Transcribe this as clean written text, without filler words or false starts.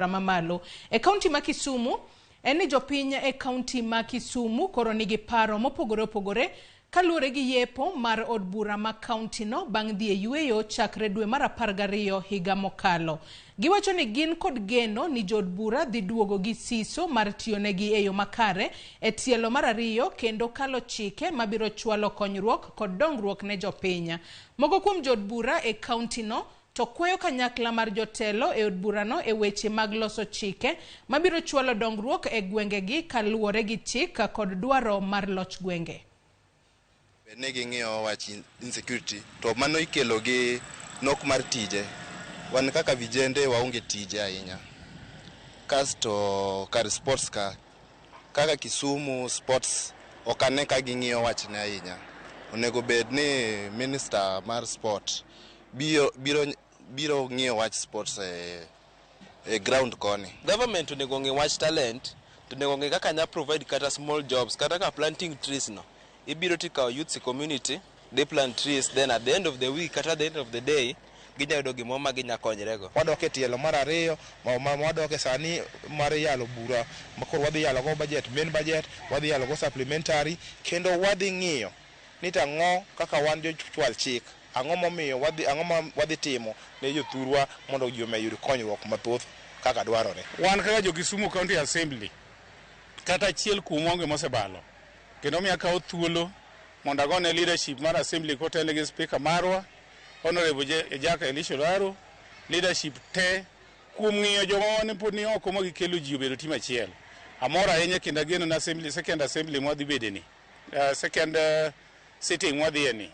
Ramamalo e kaunti ma Kisumu eni jopiny e kaunti ma Kisumu koro nigi paro mopogore opogore kaluwore gi yepo mar od bura ma kaunti no bang' dhi e yueyo chakre dwe mar 12 higa mokalo. Giwacho ni gin kod geno ni jod bura dhi duogo gi siso mar tiyonegi e yo makare e tielo mar 2 kendo kalo chike mabiro chwalo konyruok kod dongruok ne jopiny. Moko kuom jod bura e kaunti no to kweyo kanyakla mar jotelo e od burano e weche mag loso chike mabiro chwalo dongruok e gwengegi kaluwore gi chik kod dwaro mar loch gwenge. Ne ging'iyo wach insecurity to mano ikelo gi nok mar tije. Wan kaka vijende waonge tije ahinya. Kasto kar sports kaka Kisumu sports okane ka ging'iyo wach ne ahinya. Onego bed ni minister mar sport biro ng'iyo wach sports e ground koni. Government onego ng'i wach talent, to onego ng'i kaka nya provide kata small jobs, kata ka planting trees no. Ibiro tikao youth community, they plant trees, then at the end of the week, at the end of the day, ginya yudo gimo ma ginya konyrego. Wadok e tielo mar 2 wadok e sani mar yalo bura makoro wadhi yalo go budget, main budget, wadhi yalo go supplementary, kendo wadhi ng'iyo ni tang'o kaka wan jochwal chik, ang'o wadhi timo ne jothurwa mondo ji oyud konyruok mathoth kaka dwarore. Wan kaka jo Kisumu County Assembly kata achiel kuom onge mosebalo kendo miya kawo thuolo mondo agone leadership mar assembly kotele gi speaker marwa Honorable Ejaka Elisha Laro, leadership te kuom ng'iyo joma ne pod ni oko ma gikelo ji obedo tim achiel. Amora ahinya kendo ageno na assembly, second assembly mwadhi bedeni, second sitting mwadhi eni.